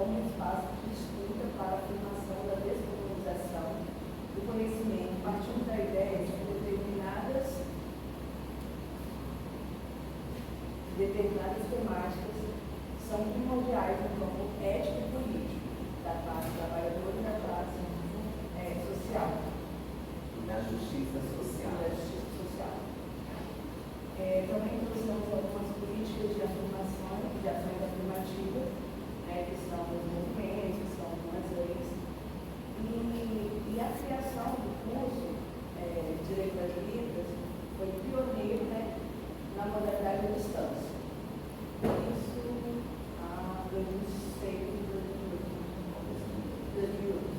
como um espaço de escuta para a afirmação da descolonização do conhecimento, partindo da ideia de que determinadas temáticas são primordiais no campo ético e político da classe trabalhadora e da classe social. Da justiça social. Também trouxemos algumas políticas de afirmação, de ações afirmativas, que são os movimentos, que são algumas leis. E a criação do curso de Letras Livres foi pioneiro, na modalidade à distância. Isso há 2006, 2008.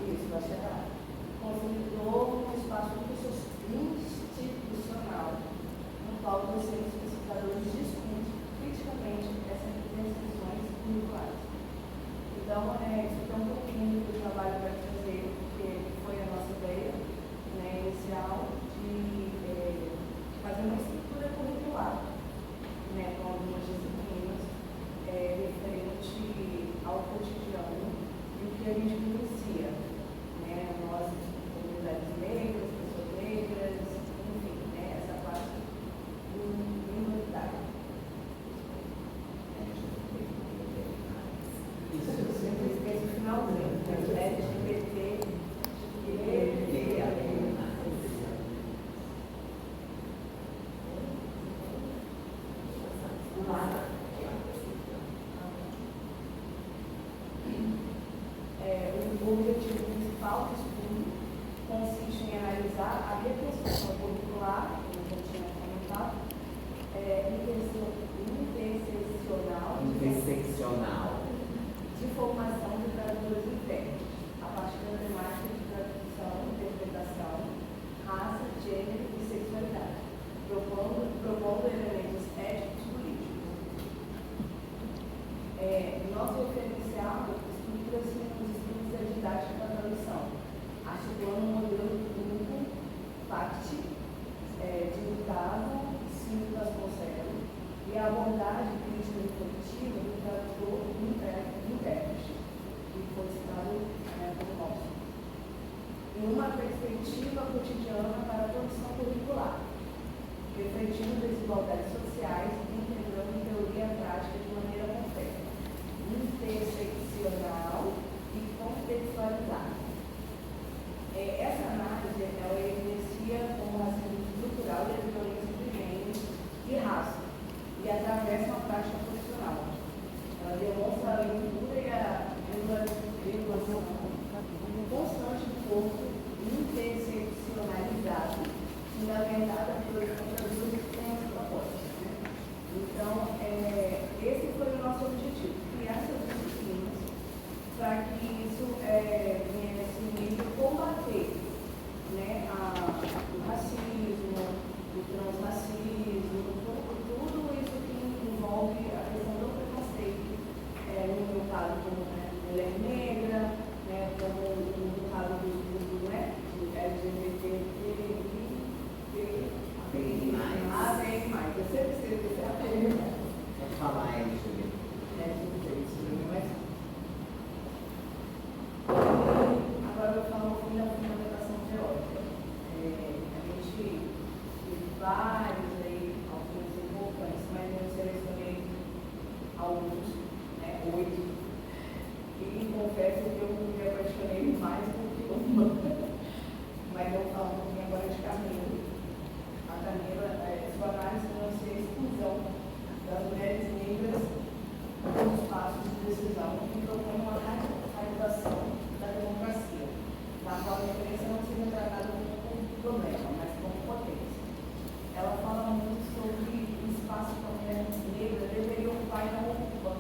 Isso, vai chegar. Consolidou um espaço institucional, no qual os docentes e pesquisadores discutem criticamente essas decisões curriculares. Então, isso é um pouquinho do trabalho para trazer, porque foi a nossa ideia inicial de fazer uma estrutura curricular, com algumas disciplinas referente ao cotidiano e o que a gente conhecia, nós, comunidades negras, pessoas negras, enfim, essa parte minoritária. Isso, eu sempre esqueço o finalzinho, LGBT, o objetivo principal do estudo consiste em analisar a reconstrução curricular, como eu tinha comentado, interseccional de formação de tradutores intérpretes, a partir da temática de tradução, interpretação, raça, gênero e sexualidade, propondo elementos éticos e políticos. Nós referenciamos estruturas da didática da tradução, articulando um modelo do grupo FACT, de Gustavo Silva Vasconcelos, e a abordagem crítica e positiva do tradutor intérprete, que foi citado por nosso. Em uma perspectiva cotidiana para a produção curricular, refletindo desigualdades sociais e integrando teoria e prática de maneira concreta, interseccional e contextualizada. Essa análise ela evidencia como racismo estrutural e as violências de gênero e raça, e atravessa uma prática profissional. Ela demonstra a leitura e a regulação constante do corpo interseccionalizado, fundamentada pelos contraditos que têm as propostas. Então, esse foi o nosso objetivo, criar essas disciplinas para que isso venha nesse nível combater o racismo, o transracismo, tudo isso que envolve a questão do preconceito, no meu caso, como mulher negra, como no caso do LGBT, eu sempre escrevi essa pergunta. Pode falar aí, Julia. Agora eu vou falar um pouquinho da fundamentação teórica. A gente teve vários aí, alguns importantes, mas eu selecionei alguns, 8. E confesso que eu me apaixonei mais do que uma. Mas eu vou falar um pouquinho agora de Camila. A Camila, sua análise financia a exclusão das mulheres negras dos espaços de decisão e propõe uma radicalização da democracia, na qual a diferença não seja tratada como problema, mas como potência. Ela fala muito sobre o espaço que a mulher negra deveria ocupar e não ocupa.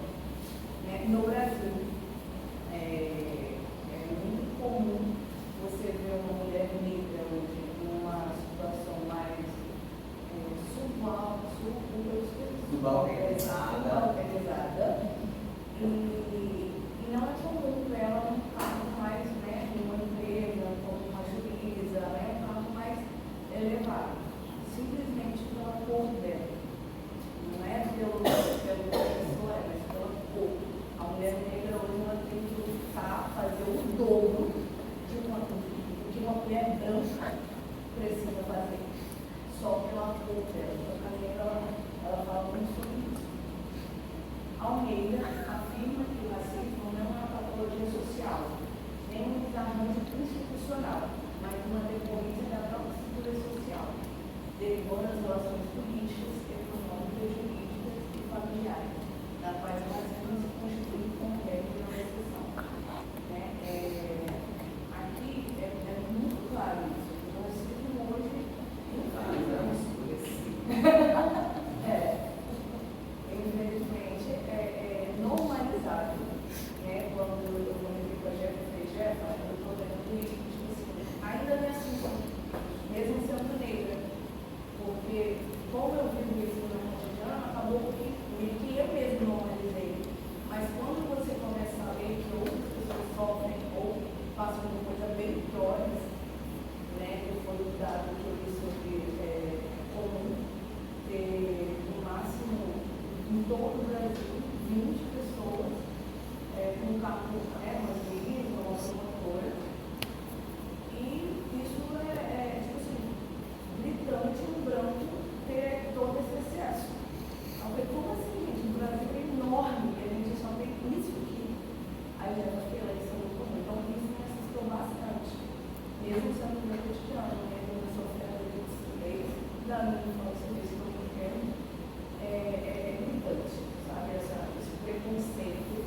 No Brasil, é muito comum você ver uma mulher negra hoje numa situação mais subalternizada, e não é comum ver ela num cargo mais, numa empresa, como uma juíza, um cargo mais elevado, simplesmente pela cor dela, não é pelo que a pessoa é, mas pela favor dela. Então, a Camila, ela fala muito sobre isso. Almeida afirma que o racismo não é uma patologia social, nem um desarranjo institucional, mas uma decorrência da própria estrutura social, derivando as relações políticas, econômicas, jurídicas e familiares, da quais o racismo se constitui como regra de uma exceção. Aqui é muito claro isso. O racismo hoje, infelizmente, é normalizado. Quando eu comentei com a Jeff, eu estou vendo isso, tipo assim, ainda não é assim, mesmo sendo negra, porque como eu vivo isso no meu cotidiano, acabou que eu mesmo normalizei. Mas quando você começa a ler que outras pessoas sofrem ou passam por coisas bem piores, que foi o dado que eu li sobre comum ter no máximo em todo o Brasil 20 pessoas com carro, umas meninas, uma promotora, e isso tipo assim, gritante, um branco ter todo esse excesso. Eu falei, como assim, gente? O Brasil é enorme e a gente só tem isso aqui. Aí já fiquei lá, isso é muito comum. Então, isso me assustou bastante, mesmo sendo no meu cotidiano, mesmo eu sofrendo desde da minha infância, desde que eu me entendo, é gritante, sabe? Esse preconceito,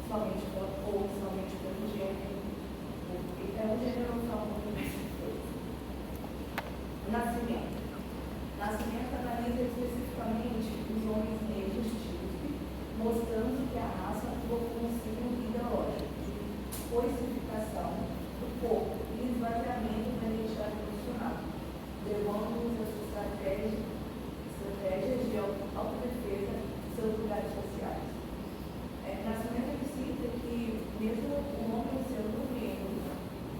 somente pela cor, somente pelo gênero. É um gênero que fala muito mais coisa. Nascimento. Nascimento analisa especificamente os homens negros típicos, mostrando que a raça atua como um signo ideológico de coisificação do corpo e esvaziamento da identidade profissional, levando-nos às estratégias de autodefesa de seus lugares sociais. Nascimento cita que, mesmo o homem sendo negro,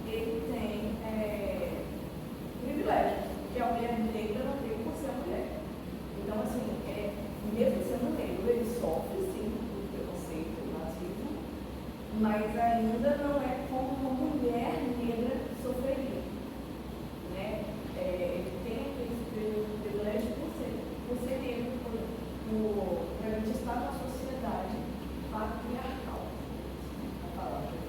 ele tem privilégio, que a mulher negra não tem por ser mulher. Então, assim, mesmo sendo negro, ele sofre, sim, do preconceito, do racismo, mas ainda não é como uma mulher negra sofreria. Ele tem aquele privilégio por ser negro, por a gente estar na sociedade patriarcal. A palavra.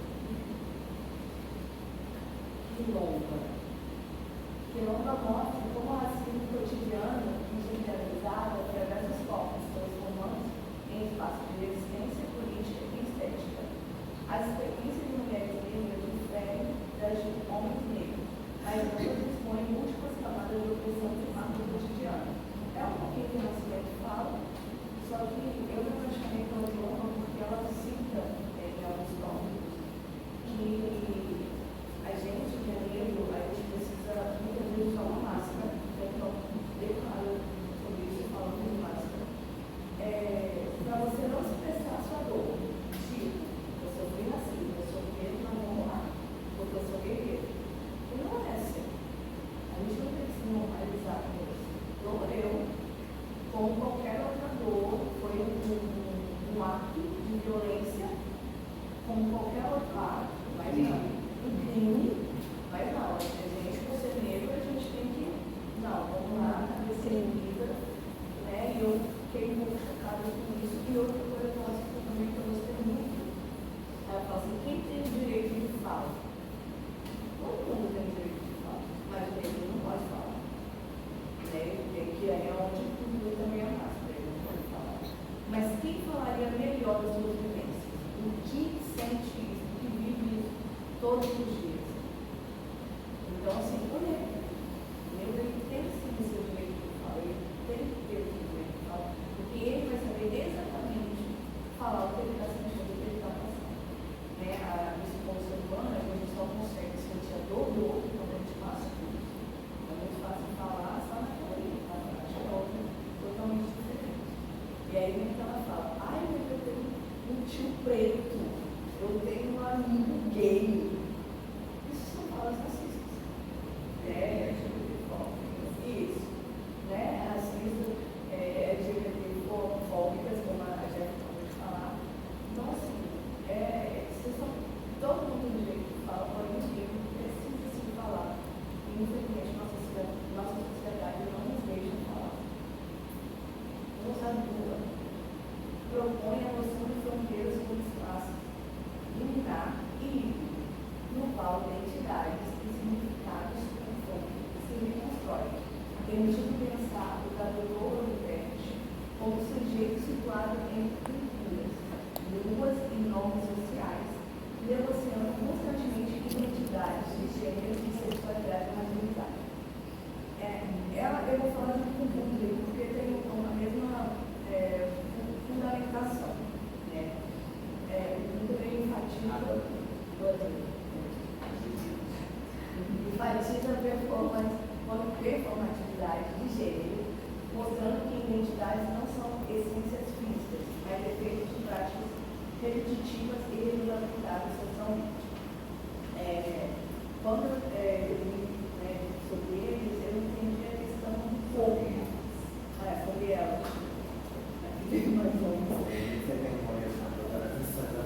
Quilomba mostra como o racismo cotidiano e generalizado através dos corpos transformando em espaço de resistência política e estética. As experiências de mulheres negras diferem das de homens negros, mas ambas expõem múltiplas camadas de opressão de marco cotidiano. É um pouquinho que o Nascimento fala, só que eu me apaixonei pela Quilomba porque ela cita em alguns tópicos que a gente que é negro, a gente precisa muitas vezes usar uma máscara. Então, declaro sobre isso, falando de máscara. Para você não expressar a sua dor. Tipo, eu sofri racismo, eu sou preto, não vou morrer, porque eu sou guerreiro. E não é assim. A gente não tem que se normalizar com isso. Eu, como qualquer outra dor, foi um ato de violência, como qualquer outro ato, mas não. Um crime, mas não, a gente, por ser negro, a gente tem que, não, vamos lá, cabeça erguida, e eu fiquei muito chocada com isso. E outra coisa que eu acho que também que eu gostei muito, ela fala assim, quem tem o direito de fala? Todo mundo tem o direito de fala, mas o negro não pode falar, que é onde tudo também é máscara, ele não pode falar. Mas quem falaria melhor das suas vivências? O que sente isso? O que vive isso? Todos os dias. Então, assim, o negro ele tem sim o seu direito de fala, ele tem que ter o seu direito de fala, porque ele vai saber exatamente falar o que ele está sentindo, o que ele está passando. Isso como ser humano, a gente só consegue sentir a dor do outro quando a gente passa por isso. É muito fácil falar só na teoria, a prática é outra, totalmente diferente. E aí vem aquela fala, ai, mas eu tenho um tio preto, eu tenho um amigo gay. como sujeito situado entre culturas, línguas e normas sociais, negociando constantemente identidades de gênero e sexualidade na humanidade. Eu vou falar junto com o público porque tem a mesma fundamentação. Né? O também enfatiza a performatividade de gênero, mostrando que identidades não são essências físicas, mas efeitos de práticas repetitivas e regulamentadas socialmente. Quando eu li sobre eles, eu entendi a questão um pouco sobre elas. Mais ou menos. Você tem uma questão da questão da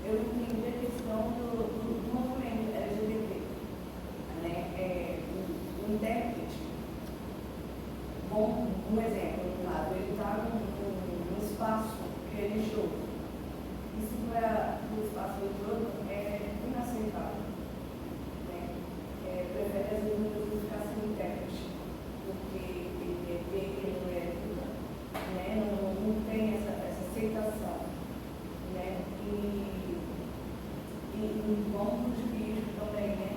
eu entendi a questão do movimento LGBT. Né? O intérprete, bom, um exemplo, no lado, ele está num espaço religioso. Isso para o espaço religioso é inaceitável. Né? Prefere às vezes não ficar sem intérprete, porque ele vê que ele não é tudo, né? Não tem essa aceitação. Né? E vamos jurídico também, né?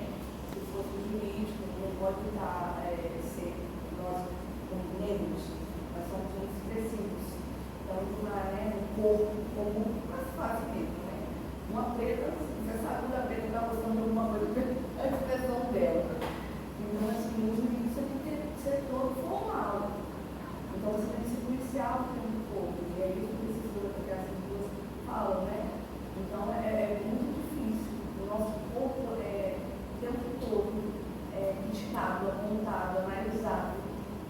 Se fosse jurídico, não pode ser nós como negros, nós somos muito expressivos. Então, um corpo comum, mais fácil mesmo, né? Uma preta, você sabe que a preta está gostando de alguma coisa, a expressão dela. Então, assim, o jurídico tem que ser todo formal. Então, você tem que ser policial do tempo todo. E é isso que esses duas, porque essas duas falam, né? Então, é muito difícil. O nosso corpo é o tempo todo criticado, apontado, analisado,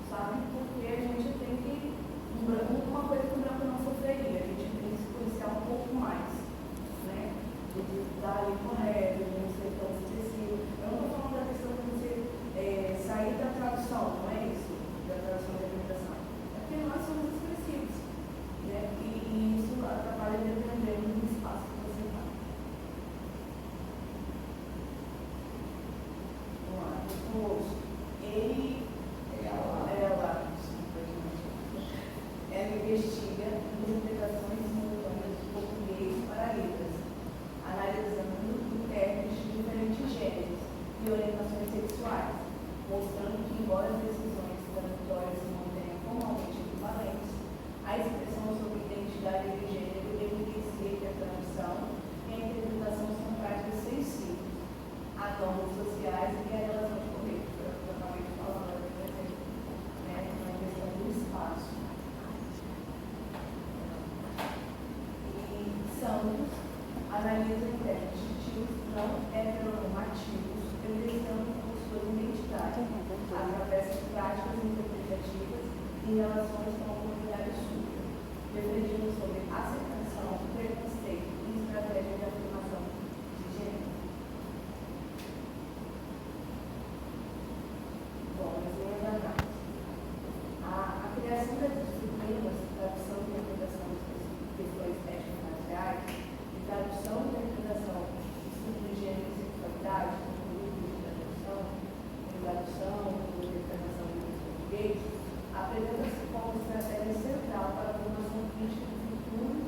sabe? Porque a gente tem que. Uma coisa que o branco não sofreria, a gente tem que se policiar um pouco mais, né? De estar ali correto, de não ser tão excessivo. Eu não estou falando da questão de você sair da tradução, não é isso? Da tradução da interpretação. É porque nós somos expressivos, né? E isso atrapalha dependendo do espaço que você está. Vamos lá, ela investiga interpretações simultâneas de português para letras, analisando intérpretes de diferentes gêneros e orientações sexuais, mostrando que, embora as decisões tradutórias se mantenham formalmente equivalentes, a expressão sobre identidade de gênero evidencia que a tradução e a interpretação são práticas sensíveis a normas sociais e a relação de poder, que eu acabei de falar, né, na questão do espaço. Santos analisa interdititivos não heteronormativos, evidenciando por suas identidades, através de práticas interpretativas em relações com a comunidade surda, refletindo sobre aceitação, preconceito e estratégia de afirmação de gênero. Bom, mas eu ainda análise. A criação das disciplinas, tradução e interpretação de questões étnico-raciais e tradução e interpretação de estudo de gênero e sexualidade, como grupo de tradução, de interpretação de português, apresenta-se como estratégia central para a formação crítica de futuros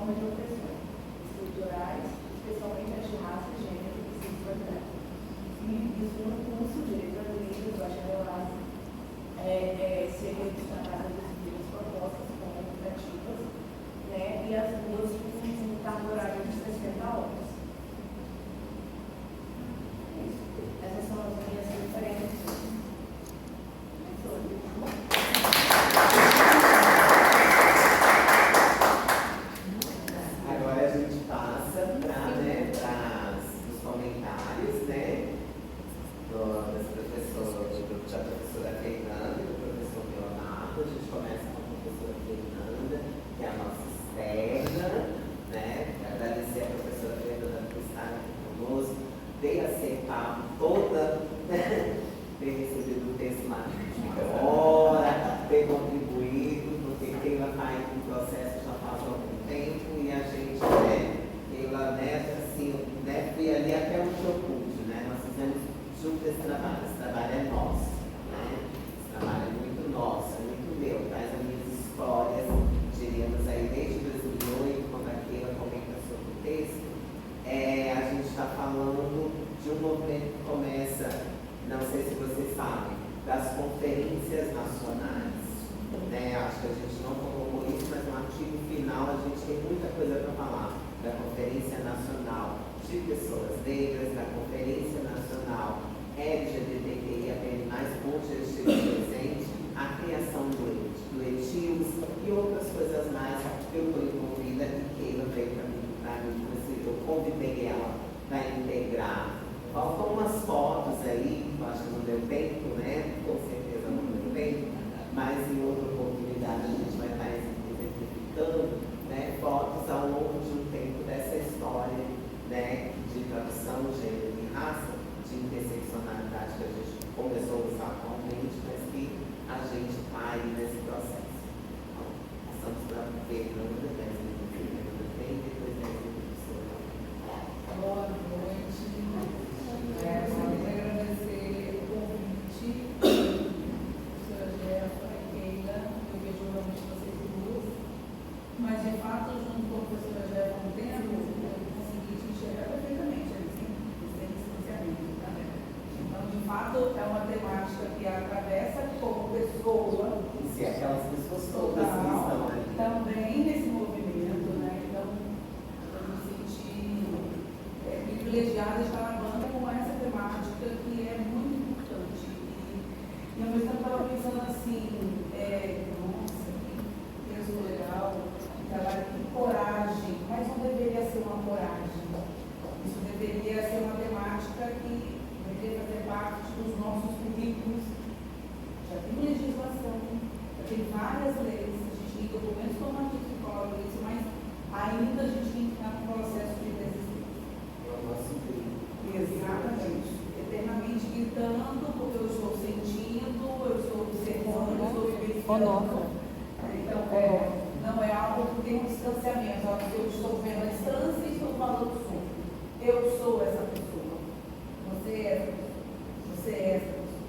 formas de opressão estruturais, especialmente as de raça, gênero e sexualidade. E isso no curso de letras livres, bacharelado, seria destacada as propostas como educativas, né, e as duas com carga horária de 60 horas. Essas são as minhas referências. Agora a gente passa para os comentários, né, das professoras, da professora Fernanda e do professor Leonardo. A gente começa com a professora Fernanda, que é a nossa externa, né? Agradecer a professora Fernanda por estar aqui conosco, ter aceitado toda, né? Ter recebido o texto magnífico hora, ter contribuído, porque Keila está aí no processo já faz algum tempo e a gente, né, Keila, né, assim, né, fui ali até o Chocute, né? Nós fizemos junto esse trabalho é nosso, né? Esse trabalho é muito nosso, é muito meu, traz as minhas histórias, diríamos aí desde 2008, quando a Keila comenta sobre o texto, a gente está falando de um movimento que começa, não sei se vocês sabem, das conferências nacionais, né? Acho que a gente não colocou isso, mas no artigo final a gente tem muita coisa para falar da Conferência Nacional de Pessoas Negras, da Conferência Nacional LGBTQIA+, onde eu estive presente, a criação do ETIUS e outras coisas mais que eu estou envolvida e Keila veio para mim, eu convidei ela para integrar. Faltam umas fotos aí, eu acho que não deu tempo, né? Com certeza não deu tempo, mas em outra oportunidade a gente vai estar exemplificando, né, fotos ao longo de um tempo dessa história, né, de tradução, gênero e raça, de interseccionalidade que a gente começou a usar atualmente, mas que a gente está aí nesse processo. Então, passamos para a Fernanda, 10 minutos, e depois 10 minutos. Boa noite. Só queria agradecer o convite, professora Jefa, Keila, eu vejo realmente vocês duas, mas de fato, junto com a professora Jefa há um tempo, eu consegui te enxergar perfeitamente, sem distanciamento, tá? Então, de fato, é uma temática que atravessa como pessoa. E se aquelas pessoas todas que estão ali. Também nesse movimento, né? Então, eu me senti privilegiada de estar na banda com essa temática que é muito importante. E ao mesmo tempo eu estava pensando assim, nossa, que texto legal, trabalho com coragem, mas não deveria ser uma coragem. Isso deveria ser uma temática que deveria fazer parte dos nossos currículos. Já tem legislação, já tem várias leis, a gente tem documentos normativos que colocam isso, mas ainda a gente tem que estar no processo de resistência. É o nosso brilho. Exatamente. Eternamente gritando, porque eu estou sentindo, eu estou observando, eu estou vivenciando. Então, não é algo que tem um distanciamento, algo que eu estou vendo a distância e estou falando sobre. Eu sou essa pessoa. Você é essa pessoa. Você é essa pessoa.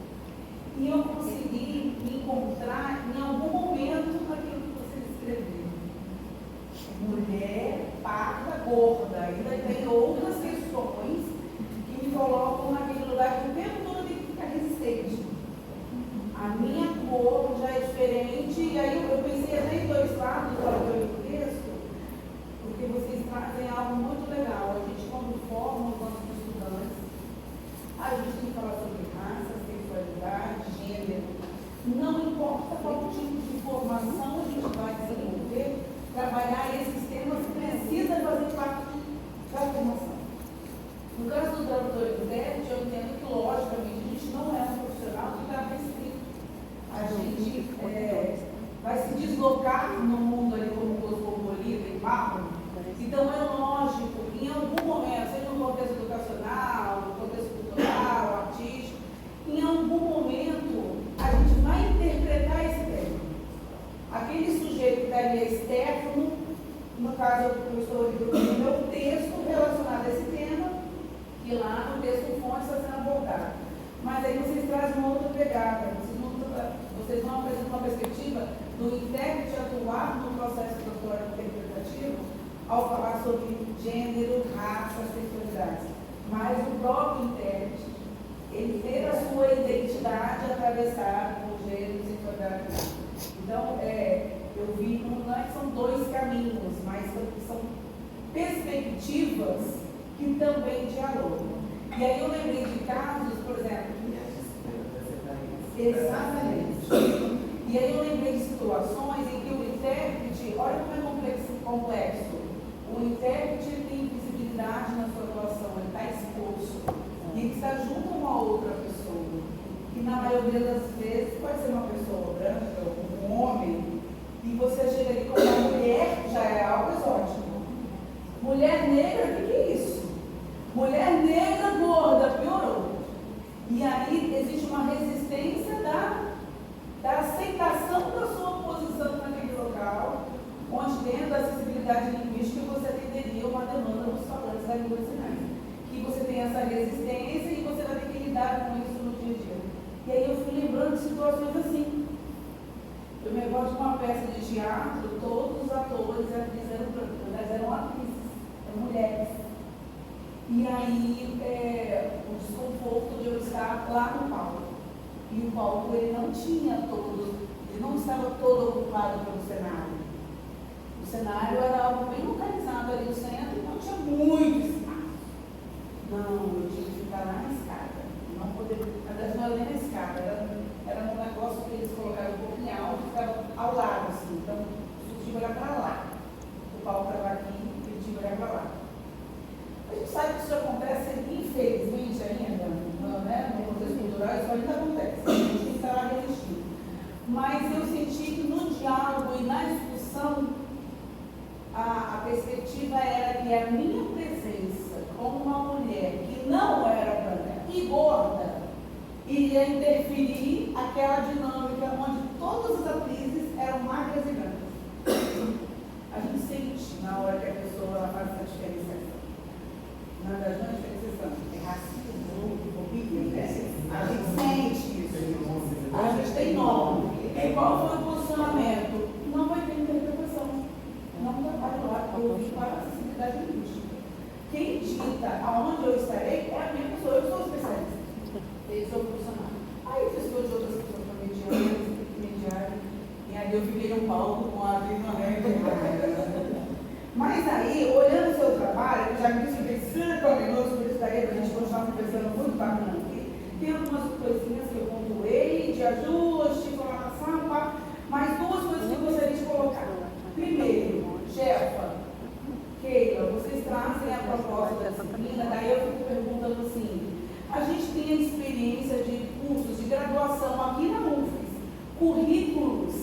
E eu consegui me encontrar em algum momento naquilo que você descreveu. Mulher, parda, gorda. Ainda tem outras questões que me colocam naquele lugar que o tempo todo tem que ficar resistente. A minha cor já é diferente, e aí eu pensei até em dois lados para o texto, porque vocês trazem algo muito legal. A gente, quando forma os nossos estudantes, a gente tem que falar sobre raça, sexualidade, gênero. Não importa qual tipo de formação a gente vai desenvolver, trabalhar esses temas precisa fazer parte da formação. No caso do doutor Eudete, eu entendo que, logicamente, a gente não é um profissional que está restrito. A gente vai se deslocar no mundo ali como cosmopolita e barro. Então, é lógico que em algum momento, seja no contexto educacional, no contexto cultural, artístico, em algum momento a gente vai interpretar esse tema. Aquele sujeito que está ali externo, no caso eu estou no meu texto relacionado a esse tema, que lá no texto fonte está sendo abordado. Mas aí vocês trazem uma outra pegada, vocês não apresentam uma perspectiva do intérprete atuar no processo doutoral interpretativo ao falar sobre gênero, raça, sexualidade. Mas o próprio intérprete, ele ter a sua identidade atravessada por gênero, sexualidade e raça. Então, eu vi, não é que são dois caminhos, mas são perspectivas que também dialogam. E aí eu lembrei de casos, por exemplo. Exatamente. E aí eu lembrei de situações em que o intérprete, olha como é complexo. O intérprete tem visibilidade na sua atuação, ele está exposto. E ele está junto a uma outra pessoa. Que na maioria das vezes pode ser uma pessoa branca, um homem, e você chega ali como uma mulher, já é algo exótico. Mulher negra, o que é isso? Mulher negra gorda, piorou. E aí existe uma resistência da aceitação da sua posição naquele local, onde dentro da acessibilidade linguística você atenderia uma demanda dos falantes da língua de sinais. Que você tem essa resistência e você vai ter que lidar com isso no dia a dia. E aí eu fui lembrando de situações assim. Eu me recordo de uma peça de teatro, todos os atores e atrizes eram brancos, elas eram atrizes, eram mulheres. E aí, o desconforto de eu estar lá no palco. E o palco, ele não estava todo ocupado pelo cenário. O cenário era algo bem localizado ali no centro, então tinha muito espaço. Não, eu tinha que ficar lá na escada. Não poder, aliás, não era nem na escada, era um negócio que eles colocaram um pouquinho alto, ficava ao lado, assim. Então, eu tinha que olhar para lá. O palco estava aqui, eu tinha que olhar para lá. A gente sabe que isso acontece, infelizmente, ainda, no contexto cultural, isso ainda acontece. A gente tem que estar lá resistindo. Mas eu senti que no diálogo e na discussão, a perspectiva era que a minha presença como uma mulher que não era branca e gorda iria interferir aquela dinâmica onde todas as atrizes eram magras e brancas. A gente sente na hora que a pessoa faz essa diferenciação. Na verdade, não é diferenciação, é racismo, homofobia, né? A gente sente isso. A gente tem nome. E qual foi o posicionamento? Não vai ter interpretação. Não trabalho lá, eu vim para a acessibilidade linguística. Quem dita aonde eu estarei é a minha pessoa, eu sou especialista. Eu sou profissional. Aí pessoas de outras pessoas para mediar, e aí eu fiquei no palco com a atriz na Mas aí, olhando o seu trabalho, eu já me disse que 5 minutos, por isso daí, para a gente continuar conversando muito bacana aqui, tem algumas coisinhas que eu pontuei, de ajuste, informação, mas 2 coisas que eu gostaria de colocar. Primeiro, Jefa, Keila, vocês trazem a proposta da disciplina, daí eu fico perguntando assim, a gente tem a experiência de cursos de graduação aqui na UFES, currículos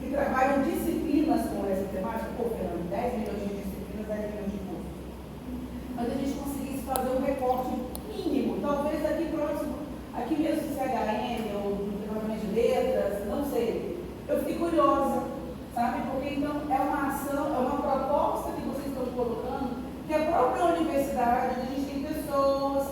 que trabalham disciplinas com essa temática, pô, Fernando, 10 milhões de disciplinas, 10 milhões de cursos. Mas a gente conseguisse fazer um recorte mínimo, talvez aqui próximo, aqui mesmo no CHN ou no departamento de letras, não sei. Eu fiquei curiosa, sabe? Porque então é uma ação, é uma proposta que vocês estão colocando, que a própria universidade, onde a gente tem pessoas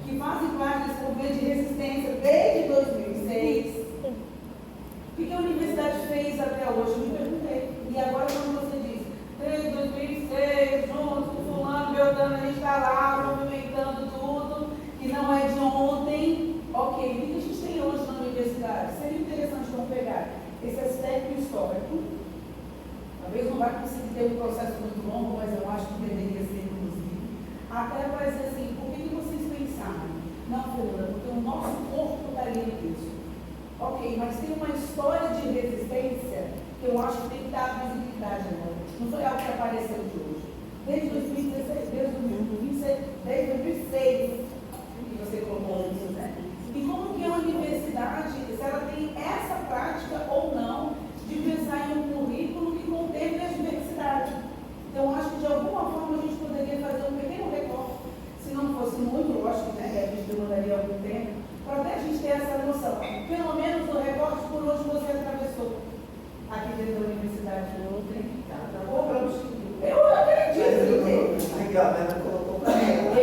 que fazem parte desse movimento de resistência desde 2006. O que a universidade fez até hoje? Eu me perguntei. E agora, quando você diz, desde 2006, junto com fulano, Beltrano, a gente está lá movimentando tudo, que não é de ontem. Ok, o que a gente tem hoje na universidade? Seria interessante não pegar esse aspecto histórico. Talvez não vai conseguir ter um processo muito longo, mas eu acho que deveria ser, inclusive. Até para dizer assim, por que vocês pensaram? Não, Fernanda, porque o nosso corpo estaria nisso. Ok, mas tem uma história de resistência que eu acho que tem que dar visibilidade agora. Não foi algo que apareceu de hoje. Desde 2016, desde 2006, que você colocou isso, né? E como que a universidade, se ela tem essa prática ou não, de pensar em um currículo que contemple a diversidade. Então, eu acho que de alguma forma a gente poderia fazer um pequeno recorte, se não fosse muito, eu acho que a gente demandaria algum tempo, para até a gente ter essa noção, pelo menos do recorte por onde você atravessou aqui dentro da universidade. Eu acredito que tem.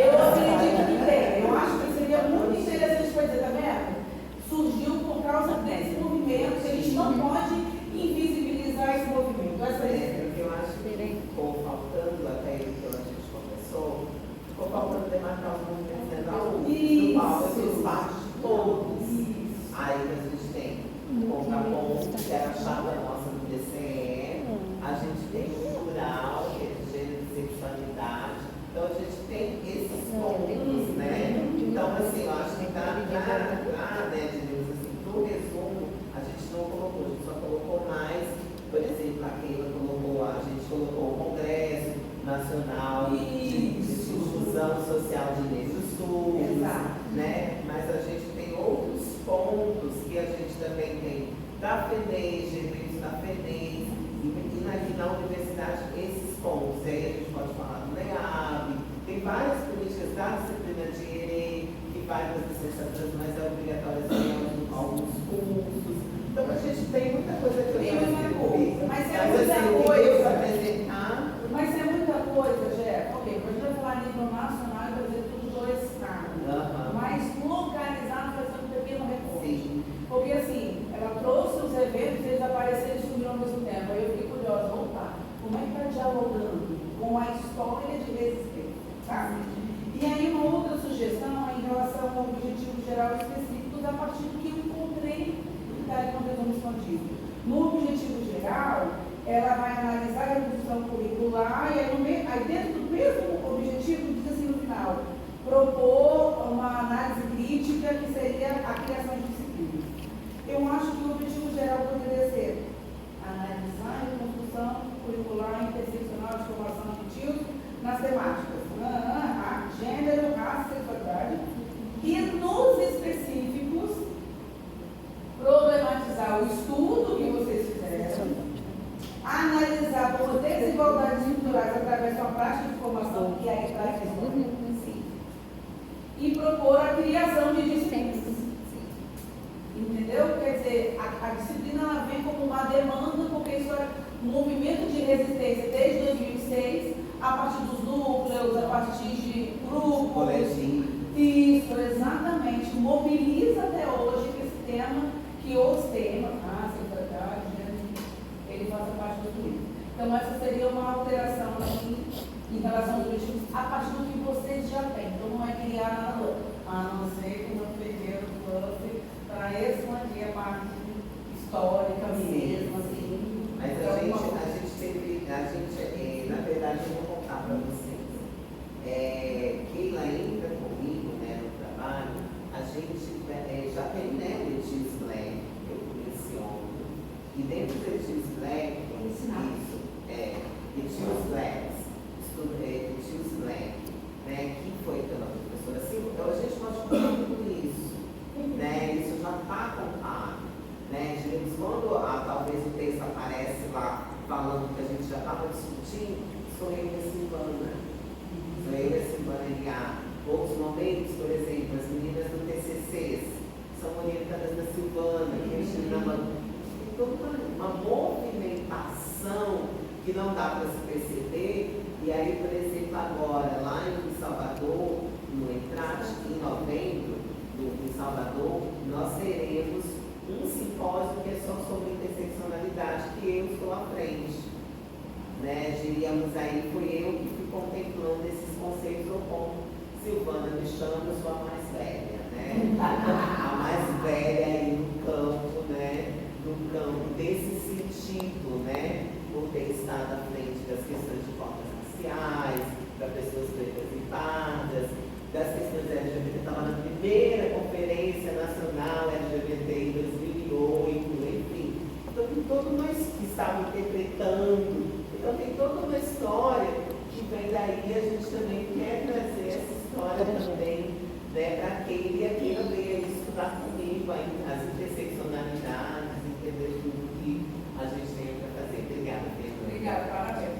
Eu acredito que tem. Eu acho que seria muito interessante para dizer, tá vendo? Surgiu por nacional de difusão social de negros surdos, né? Mas a gente tem outros pontos que a gente também tem da FENES, serviços da FENES, e na universidade esses pontos. E aí a gente pode falar do NEAB, tem várias políticas da disciplina de ERE, que vai para as licenciaturas, mas é obrigatório em alguns cursos. Então a gente tem muita coisa que eu Tem muita coisa, mas é assim, muita coisa. Apresentar. Mas é muita coisa, Jeff. Ok, a gente vai falar a nível nacional e fazer tudo dois estados. Mas localizar, fazer um pequeno recorte. Porque assim, ela trouxe os eventos, eles apareceram e sumiram ao mesmo tempo. Aí eu fiquei curiosa, voltar. Como é que está dialogando com a história de resistência, sabe? E aí uma outra sugestão é em relação ao objetivo geral específico, a partir do que eu encontrei no resumo expandido. No objetivo geral, ela vai analisar a redução curricular e aí dentro do mesmo objetivo, diz assim no final, propor uma análise crítica que seria a criação de disciplinas. Eu acho que o objetivo geral poderia ser analisar a reconstrução curricular interseccional de formação de tios nas temáticas gênero, raça, sexualidade e nos específicos problematizar o estudo que vocês fizeram, analisar por desigualdades estruturais através de uma prática de formação que aí traz e propor a criação de disciplinas. Entendeu? Quer dizer, a disciplina ela vem como uma demanda, porque isso é um movimento de resistência desde 2006, a partir dos núcleos, a partir de grupos. Coletivo. Isso, exatamente. Mobiliza até hoje esse tema, que os temas, sexualidade, ele faz parte do turismo. Então, essa seria uma alteração aqui em relação aos objetivos, a partir do que vocês já têm. Então, não é criar nada novo, a não ser que no primeiro clube para expandir a parte histórica mesmo, assim. Mas a gente teve, na verdade, eu vou contar para vocês. Keila entra comigo, né, no trabalho, a gente já tem, né, o Letiz Black, que eu menciono, e dentro do Letiz Black, Letiz Black, Letiz Black, né, que foi pela professora Silva, então a gente pode contar tudo isso, né, isso já está contado, né, quando talvez o texto aparece lá, falando que a gente já estava discutindo, sou eu e a Silvana. Sou eu e a Silvana Eliá. Outros momentos, por exemplo, as meninas do TCC são orientadas da Silvana, que a gente tem toda uma movimentação que não dá para se perceber. E aí, por exemplo, agora, lá em Salvador, no Entrat, em novembro, em Salvador, nós teremos um simpósio que é só sobre interseccionalidade, que eu estou à frente. Né? Diríamos aí, fui eu que fui contemplando esses conceitos ao ponto. Silvana me chama, eu sou a mais velha, né? A mais velha aí no campo, né? No campo desse sentido, né? Por ter estado à frente das questões de cotas raciais, para pessoas pretas e pardas, das questões LGBT. Estava na primeira conferência nacional LGBT em 2008, enfim. Então, tem todo nós que estavam interpretando. Então, tem toda uma história que vem daí, a gente também quer trazer essa história também, né, para quem queira ver estudar comigo aí, as interseccionalidades, entender tudo que a gente tem para fazer. Obrigada, Pedro. Obrigada, parabéns.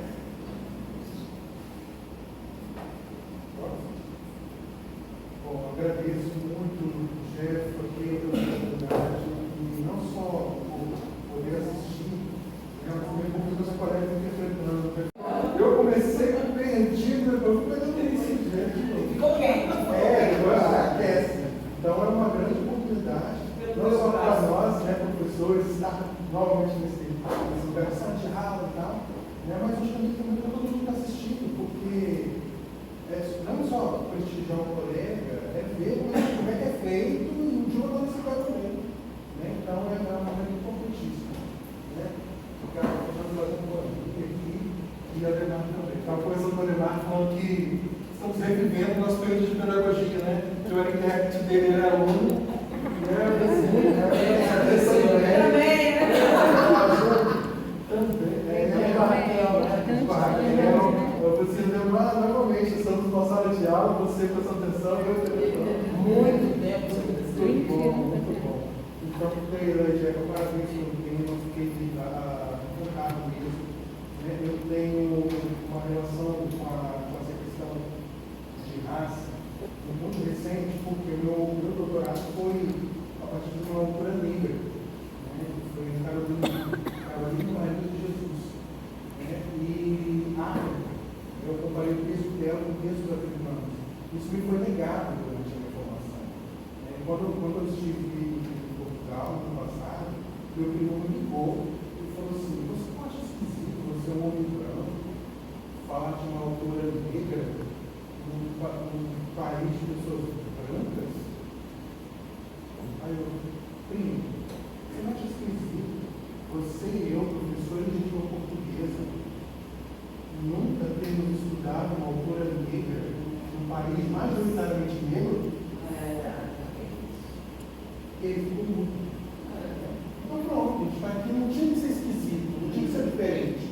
Bom, agradeço muito, Jeff, aqui a oportunidade, e não só poder assistir, mas também com meus colegas interpretando. Eu comecei compreendido, eu fui pegando isso, gente. Ficou quente. Aquece. Então é uma grande oportunidade, não só para nós, né, professores, estar novamente nesse lugar de sala de aula e tal, né, mas justamente também para todo mundo que está assistindo, porque não só prestigiar um colega, é ver como é que é feito e o jogo você vai também. Né? Então é uma coisa importantíssima. Né? Porque a gente vai fazer um pouquinho aqui e a Ademar também. Então, a coisa do Ademar falando que estamos revivendo o nosso período de pedagogia, né? Eu era intérprete dele, era aluno. Também, né? Também. Eu preciso aula, você prestando atenção e eu prestando Muito tempo. Muito bom, muito bom. Então, Leila e Jeca, parabéns pelo tema, fiquei honrado mesmo. Eu tenho uma relação com essa questão de raça muito recente, porque meu doutorado foi a partir de uma autora negra, foi Carolina Maria de Jesus. E África, eu comparei o texto dela com o texto dos africanos. Isso me foi negado durante a minha formação. Quando eu estive em Portugal, no passado, meu primo me ligou e falou assim: você não acha esquisito você é um homem branco, falar de uma autora negra num país de pessoas brancas? Aí eu, primo, você não acha esquisito você e eu, professores de língua portuguesa, nunca temos estudado uma autora negra num país majoritariamente negro? Ele ficou muito. Então pronto, a gente está aqui, não tinha que ser esquisito, não tinha que ser diferente.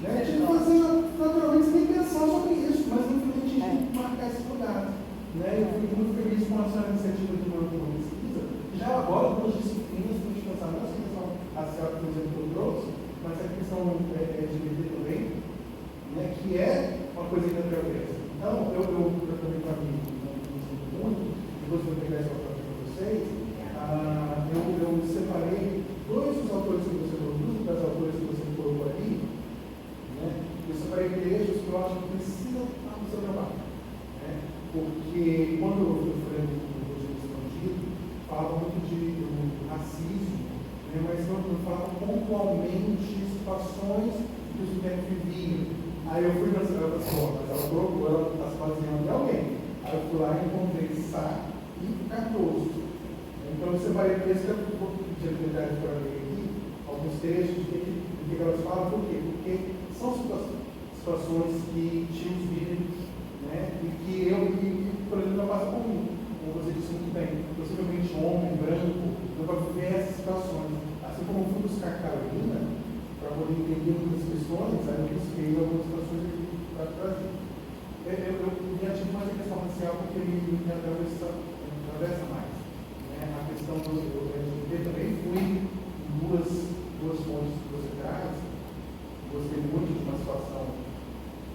Tinha que fazer naturalmente sem pensar sobre isso, mas infelizmente a gente tem que marcar esse cuidado. Eu fico muito feliz com essa iniciativa de uma pesquisa, que já elabora algumas disciplinas para a gente pensar, não essa questão racial, por exemplo, que eu trouxe, mas a questão LGBT também, que é uma coisa que atravessa. Então, eu também para mim, muito, depois eu vou pegar essa foto para vocês. Eu separei dois dos autores que você colocou, duas das autores que você colocou ali. Eu separei trechos que eu acho que precisam estar no seu trabalho. Porque quando eu fui lendo o Rogério Escondido, falava muito de racismo, mas não falava pontualmente situações que os sujeitos viviam. Aí eu fui nas pessoas, ela colocou, ela está se baseando em alguém. Aí eu fui lá e encontrei Sá e Cardoso. Então eu separei esse que eu vou pedir a oportunidade para ler aqui, alguns trechos de que elas falam, por quê? Porque são situações que tios vivem, e que por exemplo, não passa por mim, como você disse muito bem, possivelmente homem, branco, não vai viver essas situações. Assim como eu fui buscar Carolina, para poder entender muitas questões, aí eu busquei algumas situações aqui para trazer. Eu me ativo mais a questão racial porque me atravessa mais. A questão do LGBT também fui em duas fontes que você traz. Gostei muito de uma situação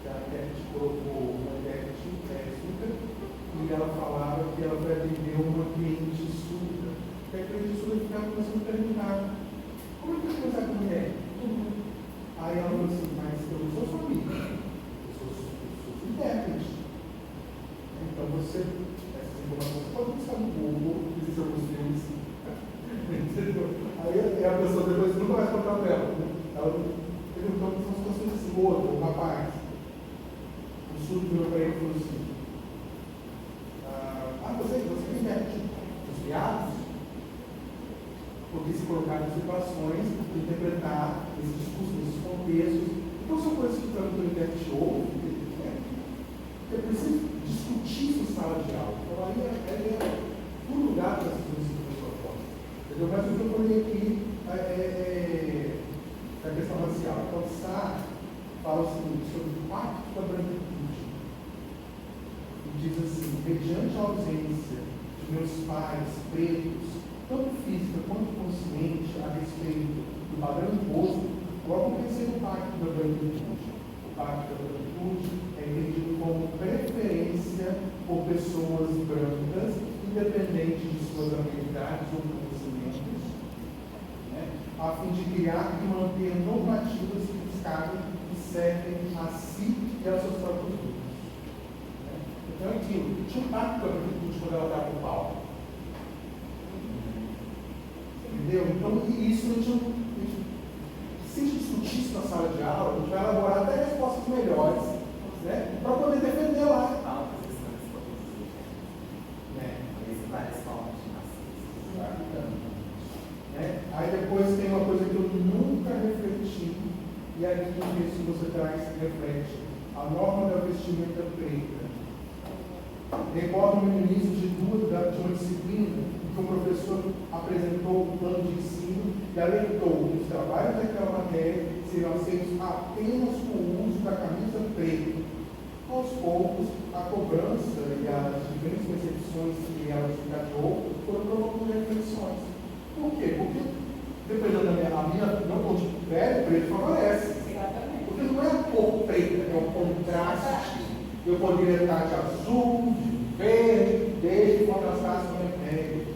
que a Kate colocou na Kate Sucre, e ela falava que ela foi atender uma cliente surda, que a cliente surda ficava começando a perguntar: como é que você conversar com mulher? Aí ela falou assim: mas eu não sou sua amiga, eu sou sua intérprete. Então você, essas informações, você pode buscar no Google, existem alguns filmes. Aí a pessoa depois nunca mais contar para ela. Ela perguntou que são situações assim, o rapaz, o surdo virou para ele e falou assim: você me mete os viados? Porque se colocar em situações de interpretar esses discursos, esses contextos. Então são coisas que tanto o intérprete ouve, é preciso discutir isso em sala de aula. Então aí é o lugar para essas coisas que a pessoa pode. Entendeu? Mas o que eu falei aqui é a questão racial. Então Sá fala o seguinte sobre o pacto da branquitude. E diz assim: mediante a ausência de meus pais pretos, tanto física quanto consciente, a respeito do padrão imposto, logo pensei no pacto da branquitude. O pacto da branquitude é entendido como preferência por pessoas brancas, independente de suas habilidades ou conhecimentos, a fim de criar e manter normativas que descargam e servem a si e aos seus próprios grupos. Então, aquilo, tinha um pacto da branquitude quando ela estava no palco. Entendeu? Então, isso a gente se a gente discutir isso na sala de aula, a gente vai elaborar até respostas melhores, para poder defender lá. Aí depois tem uma coisa que eu nunca refleti, e aqui isso você traz reflete: a norma da vestimenta preta. Recordo-me no início de uma disciplina em que o professor apresentou um plano de ensino e alertou que os trabalhos daquela matéria seriam aceitos apenas com o uso da camisa preta. Aos poucos, a cobrança reflexões que ela desencadeou foram provocando reflexões. Por quê? Porque, dependendo da meu ponto de pele, preto favorece. Exatamente. Porque não é a cor preta, é o contraste. Eu poderia estar de azul, de verde, desde que contrastasse com a minha pele.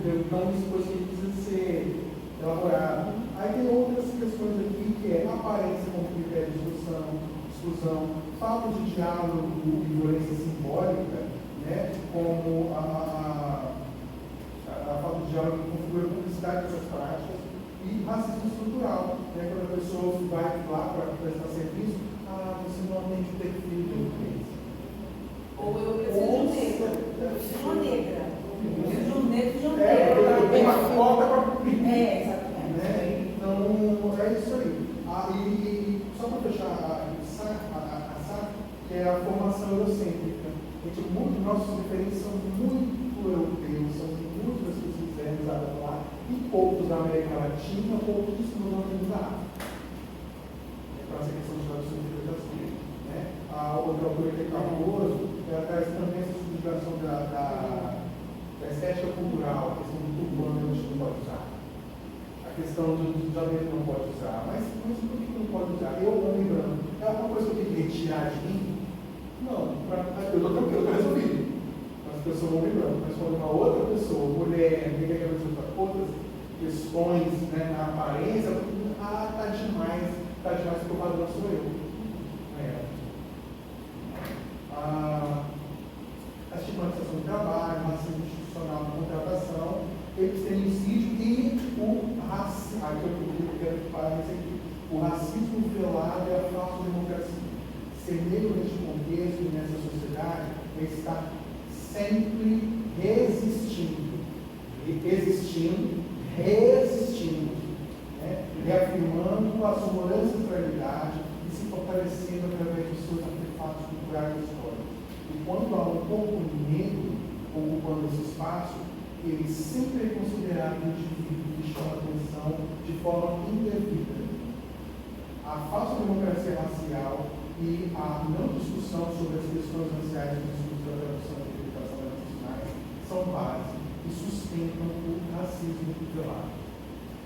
Então, isso precisa ser elaborado. Aí tem outras questões aqui, que é aparência como critério de exclusão, falta de diálogo e violência simbólica, né, como a falta de diálogo que configura a publicidade dessas práticas, e racismo estrutural, né, quando a pessoa vai lá para prestar serviço, você não atende o perfil da empresa. Ou eu preciso de uma negra. Eu preciso de um negro de uma Eu tenho uma negra. cota para cumprir. Exatamente. Né? Então, é isso aí. E só para fechar a SAC, que é a formação eurocêntrica. Nossos referentes são muito europeus, são muitos das pessoas realizadas lá, e poucos da América Latina, poucos no norte da África. Para essa questão de tradução e interpretação. Né? A outra autora que é Cardoso, ela traz também essa subjugação da estética cultural, a questão do turbano a gente não pode usar. A questão do julgamento não pode usar. Mas por que não pode usar? Eu, homem branco, é alguma coisa que eu tenho que retirar de mim? Não, eu estou resolvido. Mas eu sou homem branco. Mas quando uma outra pessoa, mulher, negra, outras questões, né, na aparência, tá demais porque o padrão sou eu. A estigmatização do trabalho, o racismo institucional na contratação, epistemicídio e o racismo. Aqui eu quero que parem isso aqui. O racismo velado e a falsa democracia. Ser negro neste contexto e nessa sociedade está sempre resistindo, né? Reafirmando a sua ancestralidade e se fortalecendo através de seus artefatos culturais e históricos. E quando há um corpo negro ocupando esse espaço, ele sempre é considerado um indivíduo que chama atenção de forma indevida. A falsa democracia racial e a não discussão sobre as questões raciais nos estudos da tradução e interpretação nacionais são base e sustentam o racismo velado.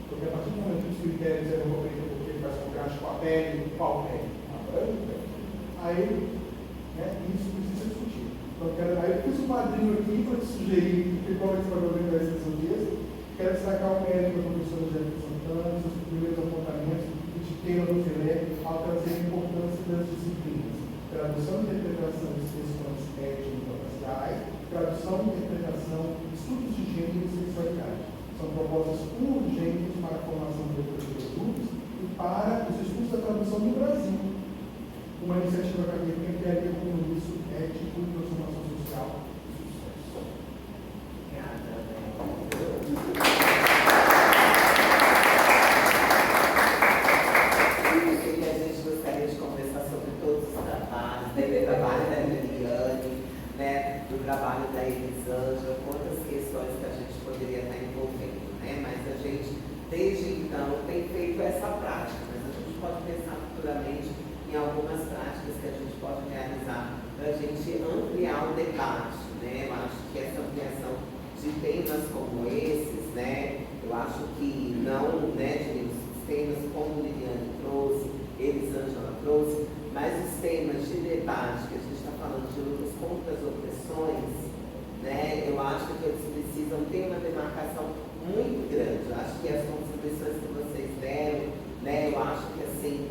Porque a partir do momento que os critérios eram preto porque ele faz contraste com a pele, qual pele? A branca. Aí, né, isso precisa ser discutido. Então, aí eu fiz um quadrinho aqui para te sugerir, porque como esse programa vai ser seu dia, quero destacar o mérito da professora Jéssica Santana, seus primeiros apontamentos de tema do FELEC ao trazer a importância das disciplinas, tradução e interpretação de questões étnico-raciais, tradução e interpretação de estudos de gênero e sexualidade. São propostas urgentes para a formação de estudos e para os estudos da tradução no Brasil. Uma iniciativa acadêmica que é compromisso ético e transformação social e sucesso. A gente gostaria de conversar sobre todos os trabalhos, do trabalho da Liliane, né, do trabalho da Elisângela, quantas questões que a gente poderia estar envolvendo, né? Mas a gente, desde então, tem feito essa prática, mas a gente pode pensar futuramente em algumas práticas que a gente pode realizar para a gente ampliar o debate, né? Eu acho que essa ampliação de temas como esses, né? Eu acho que não, né, os temas como Liliane trouxe, Elisângela trouxe, mas os temas de debate que a gente está falando de lutas contra as opressões, né? Eu acho que eles precisam ter uma demarcação muito grande. Eu acho que as contribuições que vocês deram, né? Eu acho que assim,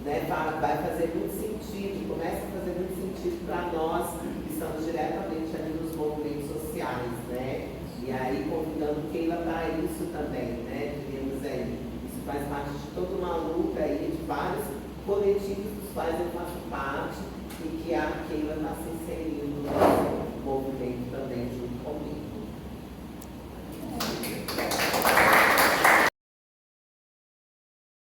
né, vai fazer muito sentido, começa a fazer muito sentido para nós que estamos diretamente ali nos movimentos sociais, né? E aí convidando Keila para isso também, né? Diríamos aí, isso faz parte de toda uma luta aí de vários coletivos dos quais eu faço parte e que a Keila está se inserindo.